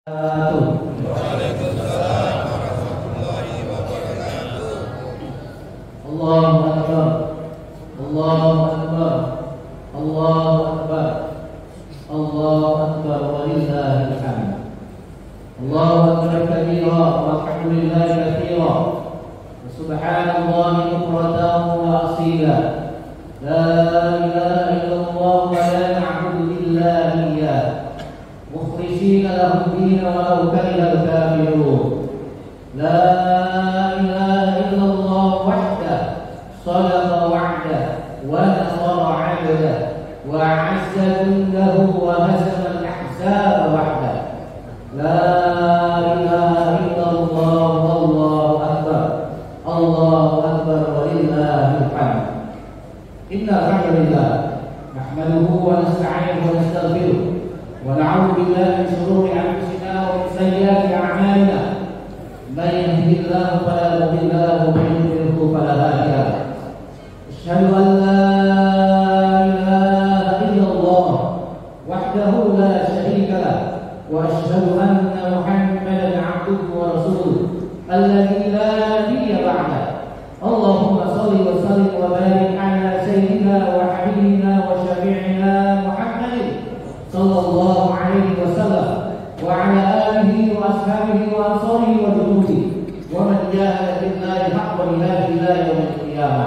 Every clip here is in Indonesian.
Waalaikumsalam warahmatullahi wabarakatuh. Allahu Akbar. Allahu Akbar. Allahu Akbar. Allahu Akbar walillahil hamd. Allahu Akbar kabira walhamdulillahi katsira. Subhanallahi bukratan wa asila. La ilaha illallah wa la na'budu illa iyyah. مخلصين له الدين ولو كره الكافرون. لا إله إلا الله وحده صدق وعده ونصر عبده وأعز جنده وهزم الأحزاب وحده. لا إله إلا الله والله أكبر. الله أكبر ولله الحمد. إن الحمد لله نحمده ونستعينه ونستغفره ونعوذ بالله من شرور أنفسنا ومن سيئات أعمالنا. من يهده الله فلا مضل له ومن يضلل فلا هادي له. أشهد أن لا إله إلا الله وحده لا شريك له وأشهد أن محمدا عبده ورسوله الذي لا نبي بعده. اللهم صل وسلم وبارك على سيدنا وحبيبنا وشفيعنا محمد صلى الله عليه وسلم وعلى آله وأصحابه وأنصاره وجنوده ومن جاهد في الله حق جهاده إلى يوم القيامة.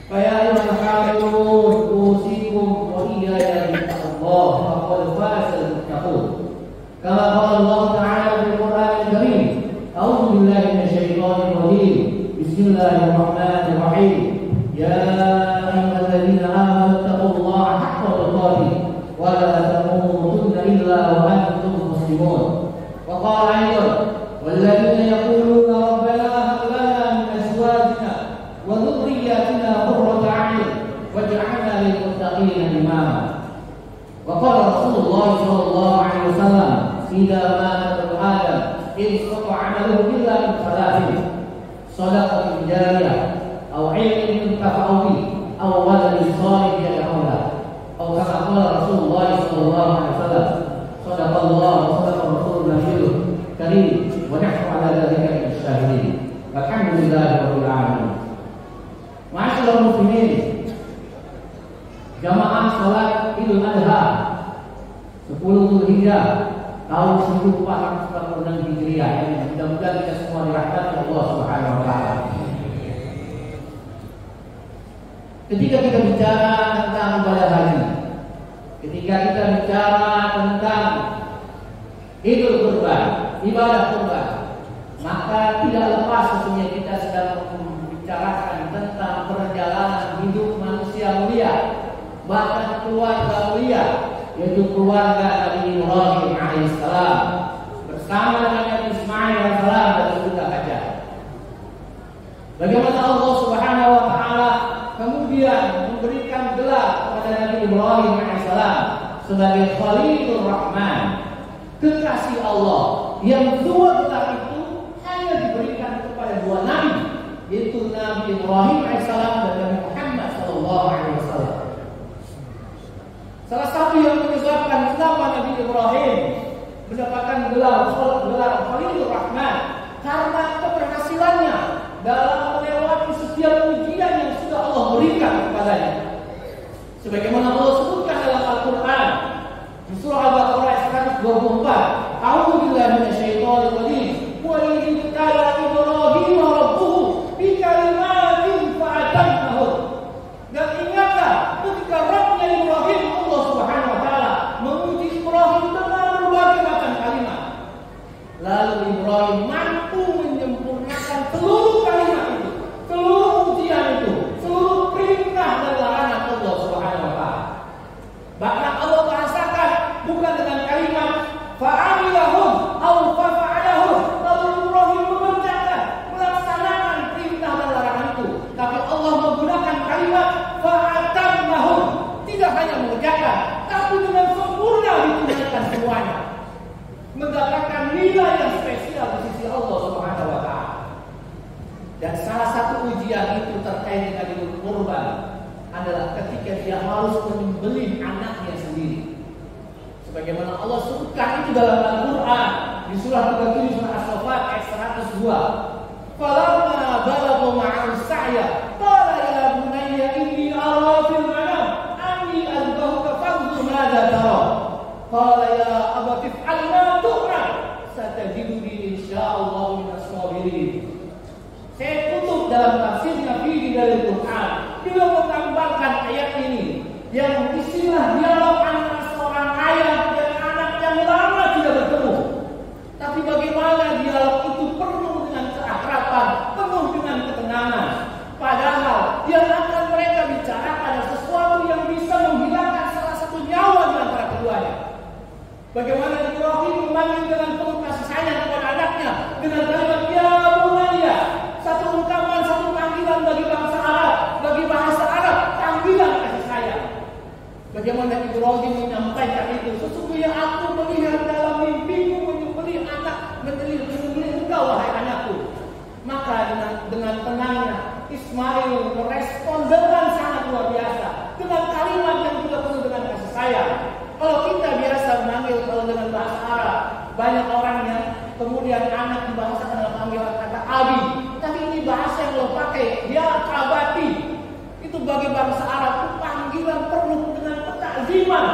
فيا أيها الحاضرون أوصيكم وإياي بتقوى الله فقد فاز المتقون. كما قال الله تعالى في القرآن الكريم: أعوذ بالله من الشيطان الرجيم. بسم الله الرحمن الرحيم. يا أيها الذين آمنوا اتقوا الله حق تقاته ولا تموتن إلا وأنتم مسلمون. وقال أيضا: والذين يقولون ربنا هب لنا من أزواجنا وذرياتنا قرة أعين واجعلنا للمتقين إماما. وقال رسول الله صلى الله عليه وسلم: إذا مات ابن آدم انقطع عمله إلا من ثلاث: صدقة جارية أو علم ينتفع به أو ولد صالح يدعو له. أو كما قال رسول الله صلى الله عليه وسلم: صدق الله وصدق رسول نبيه الكريم ونحن على ذلك من الشاهدين. والحمد لله رب العالمين. Ma'asyiral muslimin, jamaah salat Idul Adha 10 Zulhijjah tahun 1446 Hijriah. Mudah-mudahan kita semua dirahmati Allah Subhanahu wa taala. Ketika kita bicara tentang ibadah haji, ketika kita bicara tentang Idul Kurban, ibadah kurban, maka tidak lepas sesungguhnya kita sedang membicarakan tentang perjalanan hidup manusia mulia, bahkan keluarga mulia, yaitu keluarga Nabi Ibrahim alaihissalam bersama dengan Nabi Ismail alaihissalam dan juga Hajar. Bagaimana Allah Subhanahu wa taala kemudian memberikan gelar kepada Nabi Ibrahim alaihissalam sebagai Khalilur Rahman, kekasih Allah, yang dua gelar itu hanya diberikan kepada dua nabi, yaitu Nabi Ibrahim alaihissalam dan Nabi Muhammad sallallahu alaihi wasallam. Salah satu yang menyebabkan kenapa Nabi Ibrahim mendapatkan gelar Khalilur Rahman karena keberhasilannya dalam melewati setiap ujian yang sudah Allah berikan kepadanya. Sebagaimana Allah sebutkan dalam Al-Quran di surah Al-Baqarah ayat 124, A'udzu billahi minasyaitonir rajim. Wa idh ibtala Ibrahim rabbuhu bikalimatin fa'atammahun. Dan ingatlah ketika Rabbnya Ibrahim, Allah Subhanahu wa taala, menguji Ibrahim dengan berbagai macam kalimat. Lalu Ibrahim mampu menyempurnakan seluruh kalimat itu, seluruh ujian itu, seluruh perintah dan larangan Allah Subhanahu wa taala. Bahkan Allah bahasakan bukan dengan kalimat fa'amilahum aw fa'alahum, lalu Ibrahim mengerjakan, melaksanakan perintah dan larangan itu, tapi Allah menggunakan kalimat fa'atammahum, tidak hanya mengerjakan, tapi dengan sempurna ditunaikan semuanya, mendapatkan nilai yang spesial di sisi Allah Subhanahu wa taala. Dan salah satu ujian itu terkait dengan Idul Kurban adalah ketika dia harus menyembelih anaknya sendiri. Sebagaimana Allah sebutkan itu dalam Al-Quran di surah 37 surah As-Saffat ayat 102. Falamma balagha ma'al sa'ya qala ya bunayya inni ara fil manam anni adbahuka fanzur madza tara. Qala ya abati if'al ma tu'mar satajiduni insyaallah minas sabirin. Saya kutub dalam tafsirnya Nabi dari Quran. Beliau menambahkan ayat ini yang istilah dialog antara seorang ayah dan anak yang lama tidak bertemu. Tapi bagaimana dialog itu penuh dengan keakraban, penuh dengan ketenangan. Padahal yang akan mereka bicarakan adalah sesuatu yang bisa menghilangkan salah satu nyawa di antara keduanya. Bagaimana Ibrahim memanggil dengan penuh kasih sayang kepada anaknya dengan kalimat ya bunayya. Satu ungkapan, satu panggilan bagi bangsa Arab, bagi bahasa Arab, panggilan kasih sayang. Bagaimana Ibrahim menyampaikan itu? Sesungguhnya aku melihat dalam mimpiku menyembelih anak, menyembelih engkau wahai anakku. Maka dengan tenangnya Ismail merespon dengan sangat luar biasa, dengan kalimat yang juga penuh dengan kasih sayang. Kalau kita biasa memanggil kalau dengan bahasa Arab, banyak orang yang kemudian anak dibahasakan dalam panggilan kata abi. Tapi ini bahasa yang lo pakai, dia abati. Itu bagi bangsa Arab itu panggilan penuh dengan ketakziman,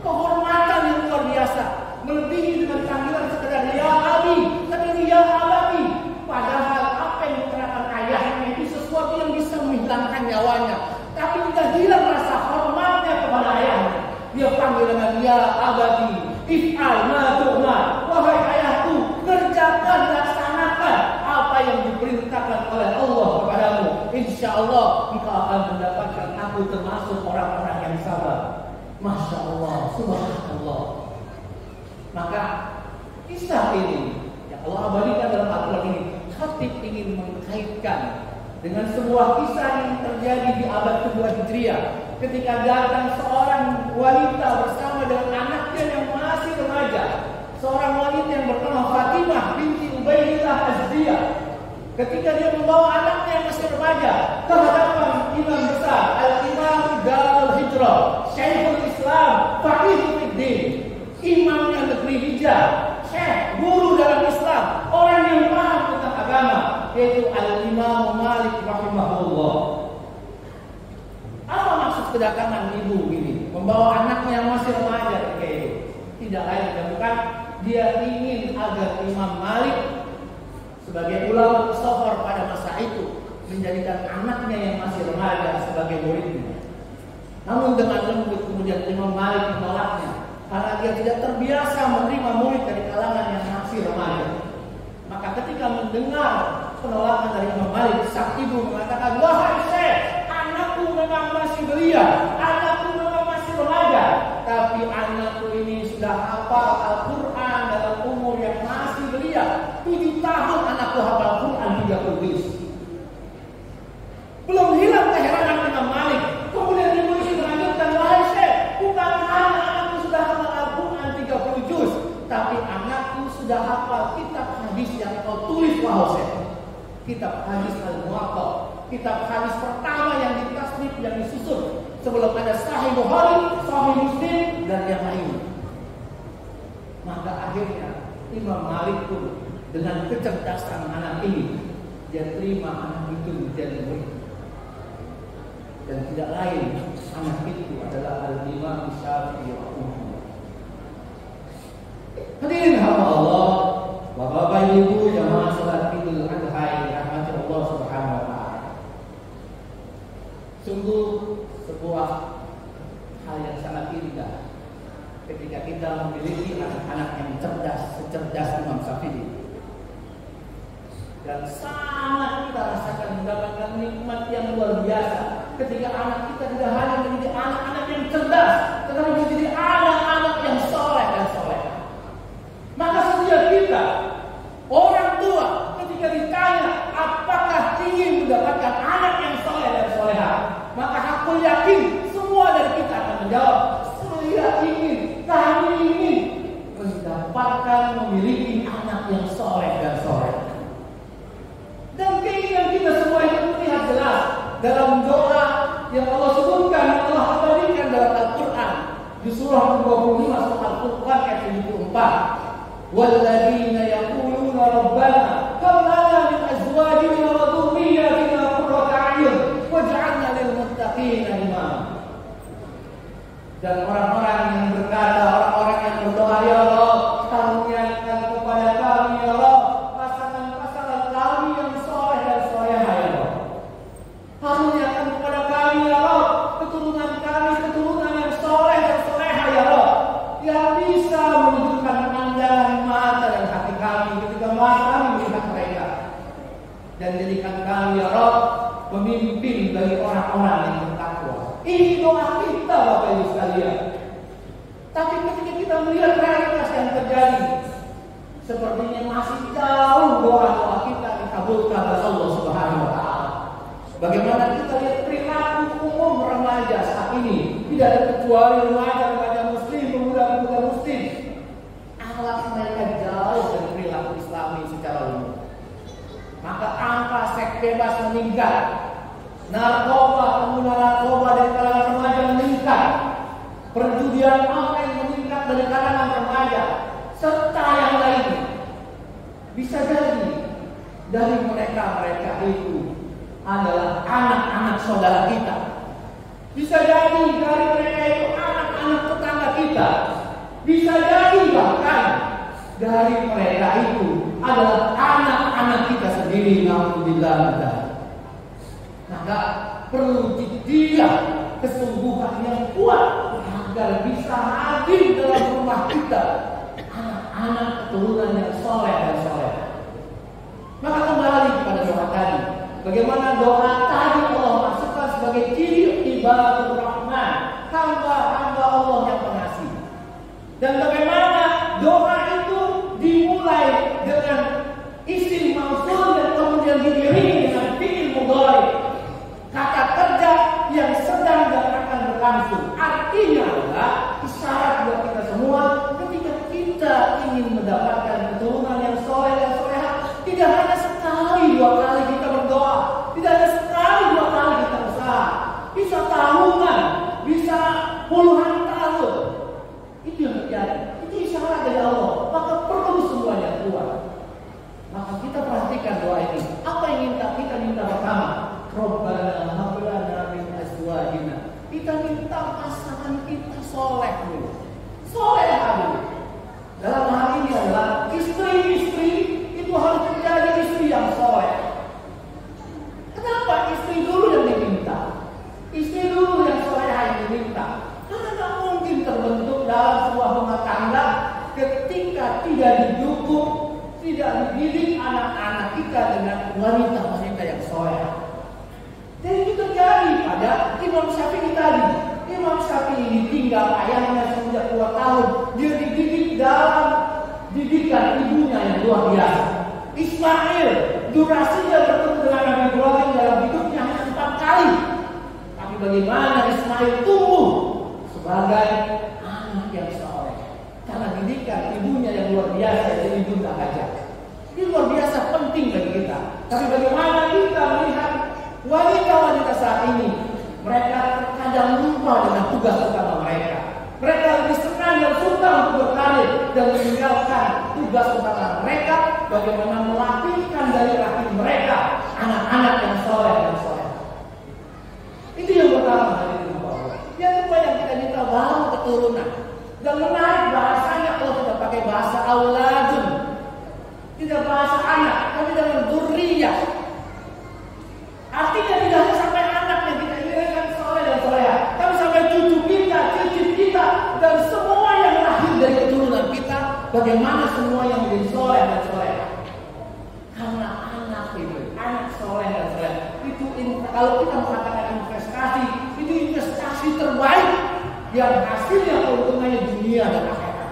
kehormatan yang luar biasa, melebihi dengan panggilan sekedar ya abi, tapi ini ya abati. Padahal apa yang diterapkan ayahnya itu sesuatu yang bisa menghilangkan nyawanya. Tapi tidak hilang rasa hormatnya kepada ayahnya. Dia panggil dengan ya abati, if'al ma tu'mar. Wahai ayahku, kerjakan, laksanakan apa yang diperintahkan oleh Allah kepadamu. Insya Allah engkau akan mendapatkan aku termasuk orang-orang yang sabar. Masya Allah, subhanallah. Maka kisah ini yang Allah abadikan dalam Al-Quran ini, khatib ingin mengkaitkan dengan sebuah kisah yang terjadi di abad kedua Hijriah, ketika datang seorang wanita bersama dengan anaknya yang masih remaja, seorang wanita yang bernama Fatimah binti Ubaidillah Az-Ziyah. Ketika dia membawa anaknya yang masih remaja ke hadapan imam besar Al-Imam Darul Hijrah, Syekhul Islam, Faqihul Fiddin, imamnya negeri Hijaz, syekh, guru dalam Islam, orang yang paham tentang agama, yaitu Al-Imam Malik rahimahullah. Apa maksud kedatangan ibu ini membawa anaknya yang masih remaja ketika itu? Tidak lain dan bukan dia ingin agar Imam Malik sebagai ulama musyafir pada masa itu menjadikan anaknya yang masih remaja sebagai muridnya. Namun dengan lembut kemudian Imam Malik menolaknya karena dia tidak terbiasa menerima murid dari kalangan yang masih remaja. Maka ketika mendengar penolakan dari Imam Malik, sang ibu mengatakan, wahai syekh, anakku memang masih belia, anakku memang masih remaja, tapi anakku ini sudah hafal Al-Quran dalam umur yang masih belia. 7 tahun anakku hafal Al-Quran 30 juz. Belum hilang keheranan Imam Malik. Kemudian ibu ini melanjutkan, wahai syekh, bukan hanya anakku sudah hafal Al-Quran 30 juz, tapi anakku sudah hafal kitab hadis yang kau tulis wahai syekh. Kitab hadis Al-Muwatta, kitab hadis pertama yang ditasnif dan disusun sebelum ada Sahih Bukhari, Sahih Muslim dan yang lain. Maka akhirnya Imam Malik pun dengan kecerdasan anak ini, dia terima anak itu menjadi murid. Dan tidak lain, anak itu adalah Al-Imam Syafi'i rahimahullah. Hadirin hamba Allah, Bapak Ibu jamaah salat Idul Adha yang dirahmati Allah Subhanahu wa taala. Sungguh sebuah hal yang sangat indah ketika kita memiliki anak-anak yang cerdas, secerdas Imam Syafi'i. Dan sangat kita rasakan mendapatkan nikmat yang luar biasa ketika anak kita tidak hanya menjadi anak-anak yang cerdas, tetapi menjadi anak-anak yang soleh dan soleh. Maka setiap kita, orang tua, ketika ditanya apakah ingin mendapatkan anak yang soleh dan soleha, maka aku yakin semua dari kita akan menjawab, saya ingin, kami ingin mendapatkan, memiliki anak yang soleh dan soleh. Dan keinginan kita semua itu terlihat jelas dalam doa yang Allah sebutkan, Allah abadikan dalam Al-Quran di surah 25 surah Walladzina yaquluna rabbana hab lana min azwajina wa dhurriyyatina qurrata a'yun waj'alna lil muttaqina imama. Dan orang-orang yang berkata, orang-orang yang berdoa, ya Allah, karuniakan kepada kami ya Allah pasangan-pasangan kami yang soleh dan solehah ya Allah. Karuniakan kepada kami ya Allah keturunan kami, keturunan yang soleh dan solehah ya Allah, yang bisa menunjukkan pandangan mata dan hati kami ketika kami melihat mereka, dan jadikan kami ya Allah pemimpin bagi orang-orang yang bertakwa. Ini doa kita Bapak Ibu sekalian. Tapi ketika kita melihat realitas yang terjadi, sepertinya masih jauh doa-doa kita dikabulkan oleh Allah Subhanahu wa taala. Bagaimana kita lihat perilaku umum remaja saat ini, tidak ada kecuali remaja muslim, pemuda-pemuda muslim. Akhlak mereka jauh dari perilaku Islami secara umum. Maka angka seks bebas meningkat, narkoba, pengguna narkoba dari kalangan remaja meningkat, perjudian online meningkat dari kalangan remaja, serta yang lainnya. Bisa jadi dari mereka itu adalah anak-anak saudara kita. Bisa jadi dari mereka itu anak-anak tetangga kita. Bisa jadi bahkan dari mereka itu adalah anak-anak kita sendiri. Alhamdulillah. Maka perlu dia kesungguhan yang kuat agar bisa hadir dalam rumah kita anak-anak keturunan yang soleh dan soleh. Maka kembali kepada doa tadi. Bagaimana doa tadi Allah masukkan sebagai ciri ibadur rahman, hamba-hamba Allah yang pengasih. Dan bagaimana doa itu dimulai dengan isim mausul dan kemudian diiringi dengan fi'il mudhari, kata kerja yang sedang dan akan berlangsung. Artinya adalah isyarat buat kita semua ketika kita ingin mendapatkan keturunan yang soleh dan solehah, tidak hanya sekali dua kali kita berdoa, tidak hanya sekali dua kali kita berusaha, bisa tahunan, bisa puluhan tahun. Itu yang terjadi. Itu isyarat dari Allah. Maka perlu semuanya kuat. Maka kita perhatikan doa ini. Apa yang kita minta pertama? Rabbana hab lana min azwajina. Kita minta pasangan kita soleh dulu. Soleh dulu. Dalam hal ini adalah istri-istri itu harus menjadi istri yang soleh. Kenapa istri dulu yang diminta? Istri dulu yang soleh yang diminta. Karena tak mungkin terbentuk dalam sebuah rumah tangga ketika tidak didukung, tidak dididik anak-anak kita dengan wanita-wanita yang soleh. Dan itu terjadi pada Imam Syafi'i tadi. Imam Syafi'i ditinggal ayahnya sejak 2 tahun. Dia dididik dalam didikan ibunya yang luar biasa. Ismail, durasinya bertemu dengan Nabi Ibrahim dalam hidupnya hanya 4 kali. Tapi bagaimana Ismail tumbuh sebagai anak yang soleh? Karena didikan ibunya yang luar biasa, jadi Bunda Hajar. Ini luar biasa penting bagi kita. Tapi bagaimana kita melihat wanita-wanita saat ini? Mereka kadang lupa dengan tugas utama mereka. Mereka lebih senang dan suka untuk berkarir dan meninggalkan tugas utama mereka, bagaimana melatihkan dari rahim mereka anak-anak yang soleh dan soleh. Itu yang pertama dari Allah. Yang kedua yang kita minta baru keturunan. Dan menarik bahasanya Allah tidak pakai bahasa auladun, tidak bahasa anak, tapi dengan dzurriyyah. Artinya tidak hanya sampai anak yang kita inginkan soleh dan solehah, tapi sampai cucu kita, cicit kita, dan semua yang lahir dari keturunan kita, bagaimana semua yang menjadi soleh dan solehah. Karena anak itu, anak soleh dan solehah itu, kalau kita mengatakan investasi, itu investasi terbaik yang hasilnya keuntungannya dunia dan akhirat.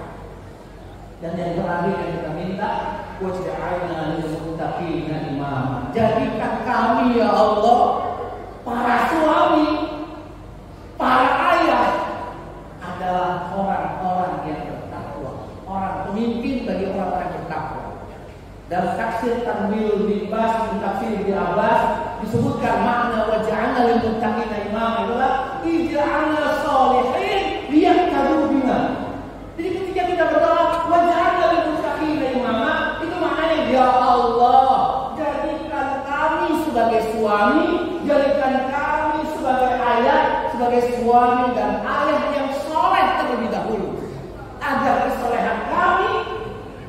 Dan yang terakhir yang kita minta, waj'alna lil muttaqina imama. Jadikan kami ya Allah, para suami, para ayah adalah orang-orang yang bertakwa, orang pemimpin bagi orang-orang yang bertakwa. Dalam tafsir Tanwil bin Bas, tafsir Ibnu Abbas disebutkan makna waj'alna lil muttaqina imama adalah ij'alna sholihin liyaqtadu bina. Jadi ketika kita berdoa waj'alna sebagai suami dan ayah yang soleh terlebih dahulu, agar kesolehan kami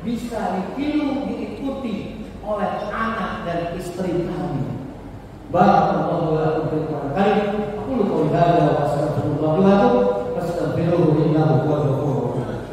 bisa ditiru diikuti oleh anak dan istri kami. Barakallahu lakum fil Qur'anil Karim. Aku lupa hadza wa astaghfirullah lakum fastaghfiruhu innahu huwal ghafurur rahim.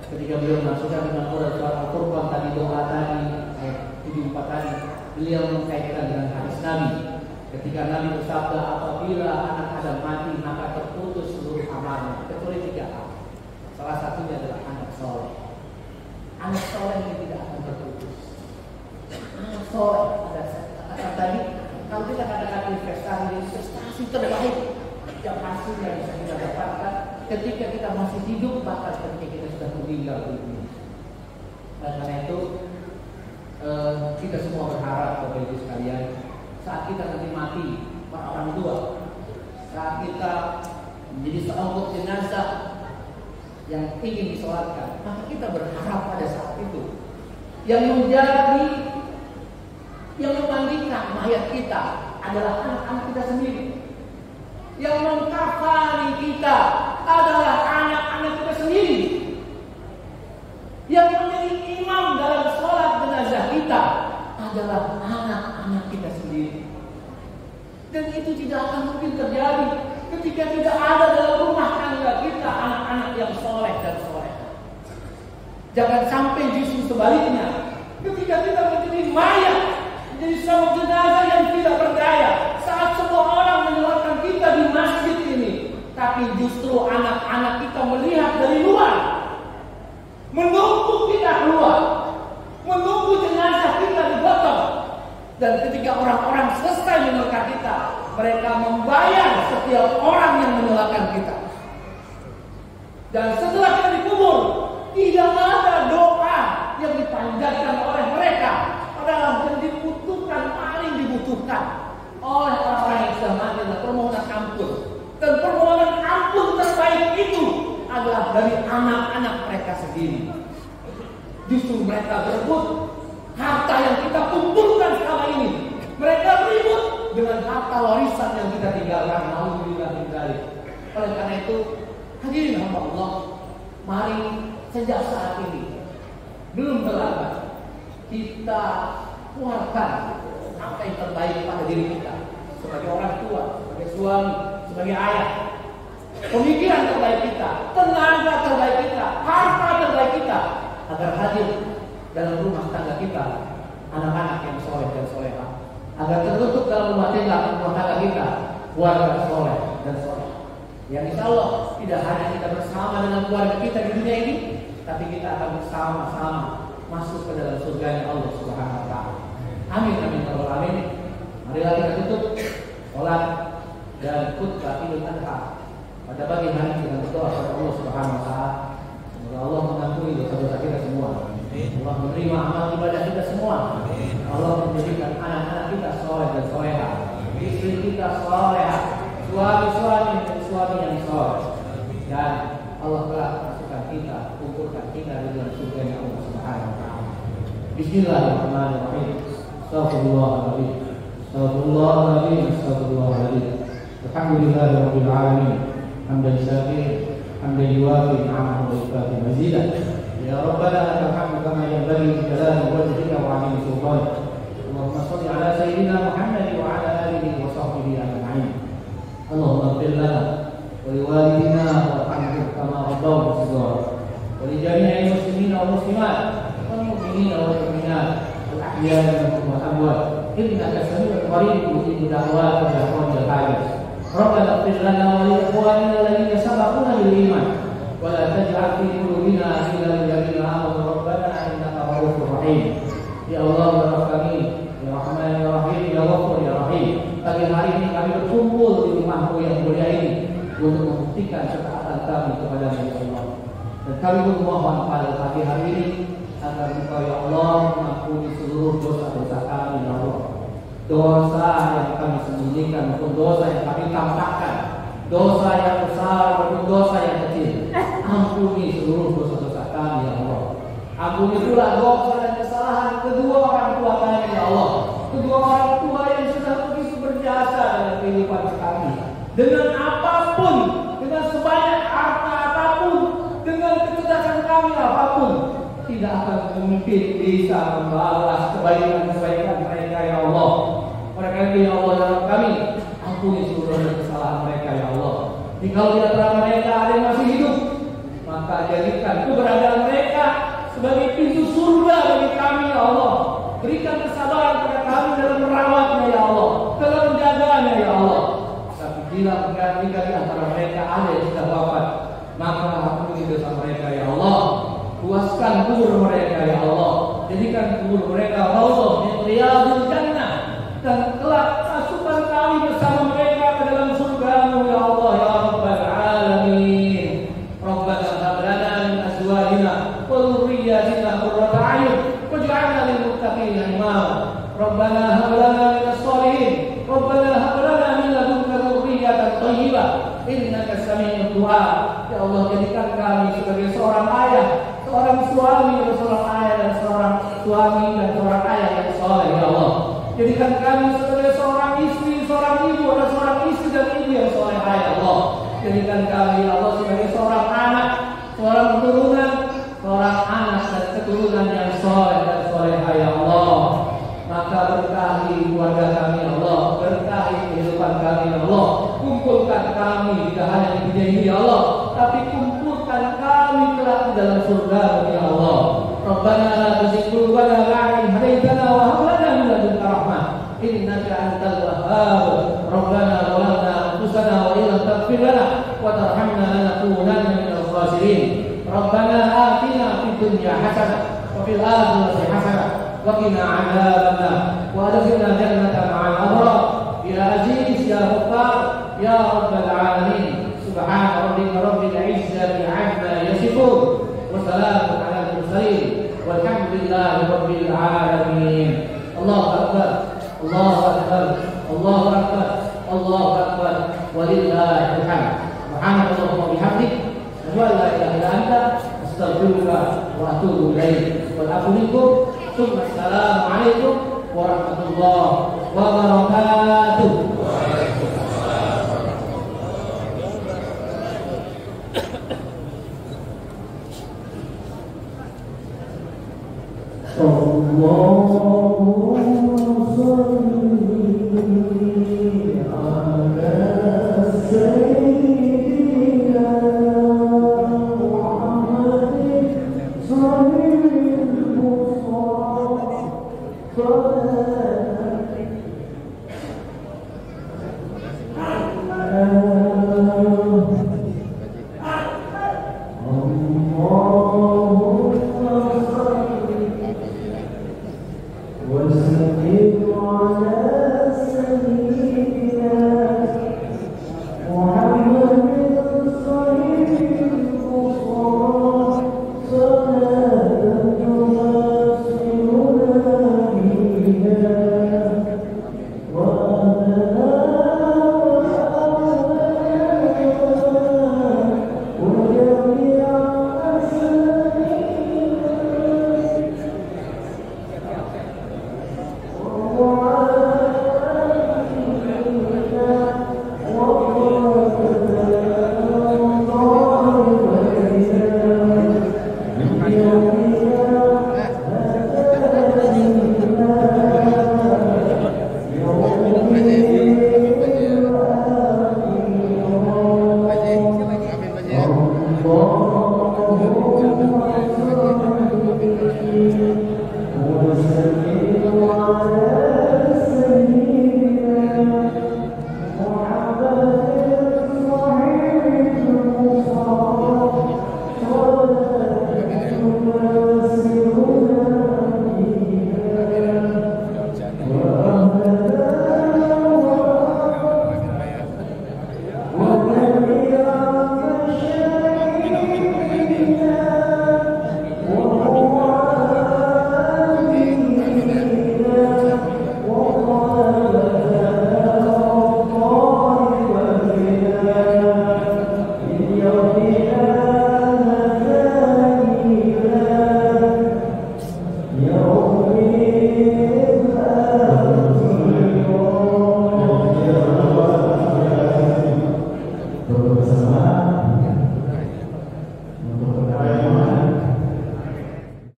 Ketika beliau masukkan dengan surat Al-Furqan tadi, doa tadi, ayat 74 tadi, beliau mengkaitkan dengan hadis Nabi. Ketika Nabi bersabda, apabila anak Adam mati maka terputus seluruh amalnya kecuali 3 hal. Salah satunya adalah anak soleh. Anak soleh ini tidak akan terputus. Anak soleh, ada kata tadi, kalau kita katakan investasi terbaik yang hasilnya bisa kita dapatkan ketika kita masih hidup, bahkan ketika kita sudah meninggal dunia. Karena itu kita semua berharap Bapak Ibu sekalian, saat kita nanti mati, para orang tua, saat kita menjadi seonggok jenazah yang ingin disolatkan, maka kita berharap pada saat itu yang memandikan mayat kita adalah anak-anak kita sendiri. Yang mengkafani kita adalah anak-anak kita sendiri. Yang menjadi imam dalam sholat jenazah kita adalah anak-anak kita sendiri. Dan itu tidak akan mungkin terjadi ketika tidak ada dalam rumah tangga kita anak-anak yang soleh dan soleh. Jangan sampai justru sebaliknya, ketika kita menjadi mayat, menjadi sebuah jenazah yang tidak berdaya, saat semua orang menyolatkan kita di masjid ini, tapi justru anak-anak kita melihat dari luar, menunggu kita keluar, menunggu jenazah kita digotong. Dan ketika orang-orang selesai menyolatkan kita, mereka membayar setiap orang yang menyolatkan kita. Dan setelah kita dikubur, tidak ada doa yang dipanjatkan oleh mereka, padahal yang dibutuhkan, paling dibutuhkan oleh orang-orang yang sudah mati adalah permohonan ampun. Dan permohonan ampun terbaik itu adalah dari anak-anak mereka sendiri. Justru mereka berebut harta yang kita kumpulkan selama ini. Mereka beribut dengan harta warisan yang kita tinggalkan. Alhamdulillah. Oleh karena itu, hadirin hamba Allah, mari sejak saat ini belum terlambat kita keluarkan apa yang terbaik pada diri kita sebagai orang tua, sebagai suami, sebagai ayah. Pemikiran terbaik kita, tenaga terbaik kita, harta terbaik kita, agar hadir dalam rumah tangga kita anak-anak yang soleh dan solehah, agar tertutup dalam rumah tangga kita keluarga soleh dan soleh. Yang insya Allah tidak hanya kita bersama dengan keluarga kita di dunia ini, tapi kita akan bersama-sama masuk ke dalam surga Allah Subhanahu Wa Taala. Amin amin ya rabbal alamin. Marilah kita tutup sholat dan khutbah Idul Adha pada pagi hari dengan berdoa kepada Allah Subhanahu Wa Taala. Semoga Allah mengampuni dosa-dosa kita semua. Allah menerima amal ibadah kita semua. Allah menjadikan anak-anak kita soleh dan solehah, istri kita solehah, suami-suami dan suami yang soleh. Dan Allah telah masukkan kita, kumpulkan kita di dalam surga Allah Subhanahu Wa Taala. Bismillahirrahmanirrahim. Astagfirullahaladzim. Astagfirullahaladzim. Astagfirullahaladzim. Alhamdulillahirabbil alamin. Hamdan syakir, hamdan yuwafi ni'amahu wa yukafi mazidah. Ya Rabbana lakal hamdu kama yanbaghi li jalali wajhika wa 'azimi sultanik. Allahumma shalli ala sayyidina Muhammad wa ala alihi wa sahbihi ajma'in. Allahumma ighfir lana wa liwalidina warhamhum kama rabbawna shighara. Wa li jami'il muslimina wal muslimat wal mu'minina wal mu'minat al ahya'i minhum wal amwat. innaka samii'un qariib mujibu da'wati ya qawmil haajat. Rabbana ighfir lana wa li ikhwanina alladziina sabaquna bil iman wa la taj'al fi qulubina ghillan lil ladzina aamanu rabbana innaka ra'ufur rahim. Ya Allah ya Rabb kami, ya Rahman ya Rahim, ya Ghafur ya Rahim. Pagi hari ini kami berkumpul di rumah-Mu yang mulia ini untuk membuktikan ketaatan kami kepada Allah. Dan kami memohon pada pagi hari ini agar Engkau ya Allah mengampuni seluruh dosa-dosa kami ya Allah. Dosa yang kami sembunyikan maupun dosa yang kami tampakkan, dosa yang besar maupun dosa yang kecil. Ampuni seluruh dosa-dosa kami ya Allah. Ampuni pula dosa dan kesalahan kedua orang tua kami ya Allah. Kedua orang tua yang sudah begitu berjasa dalam kehidupan kami. Dengan apapun, dengan sebanyak harta apapun, dengan kecerdasan kami apapun, tidak akan mungkin bisa membalas kebaikan-kebaikan mereka ya Allah. Mereka ya Allah dalam kami, ampuni seluruh kesalahan mereka ya Allah. Jika di antara mereka ada yang masih hidup, maka jadikan keberadaan mereka sebagai pintu surga bagi kami ya Allah. Berikan kesabaran kepada kami dalam merawatnya ya Allah, dalam menjaganya ya Allah. Tapi bila jika di antara mereka ada yang sudah wafat, maka ampuni dosa mereka ya Allah. Puaskan kubur mereka ya Allah. Jadikan kubur mereka raudhah min riyadil jannah, dan kelak masukkan kami bersama mereka ke dalam surga-Mu ya Allah ya Rabbal alamin. Rabbana hab lana min azwajina wa dhurriyyatina qurrata a'yun waj'alna lil muttaqina imama. Rabbana hab lana min as-solihin. Rabbana hab lana min ladunka dhurriyyatan thayyibah innaka samii'ud du'a. Ya Allah, jadikan kami sebagai seorang ayah, seorang suami dan seorang ayah, dan seorang suami dan seorang ayah yang saleh ya Allah. Jadikan kami sebagai seorang istri, seorang ibu, dan seorang istri dan ibu yang saleh ya Allah. Jadikan kami ya Allah sebagai seorang anak, seorang keturunan, seorang anak dan keturunan yang saleh dan salehah ya Allah. Maka berkahi keluarga kami ya Allah, berkahi kehidupan kami ya Allah. Kumpulkan kami tidak hanya di dunia ini ya Allah, tapi kumpulkan kami kelak di dalam surga ya Allah. Rabbana la tuzigh qulubana ba'da idh hadaytana wa hab lana min ladunka rahmah innaka antal wahhab. Rabbana zalamna anfusana wa illam taghfir lana wa tarhamna lanakunanna minal khasirin. Rabbana atina fid dunya hasanah wa fil akhirati hasanah wa qina 'adzabannar wa adkhilna jannata ma'al abrar. Ya Aziz ya Ghaffar ya Rabbal alamin. Subhana rabbika rabbil izzati 'amma yasifun wa salamun 'alal mursalin walhamdulillahi rabbil alamin. Allahu akbar, Allahu akbar, Allahu akbar, Allahu akbar, walillahil hamd. Subhanallah wa bihamdik, asyhadu an la ilaha illa anta, astaghfiruka wa atubu ilaik. Wal afu minkum. Assalamu alaikum warahmatullahi wabarakatuh. Allahu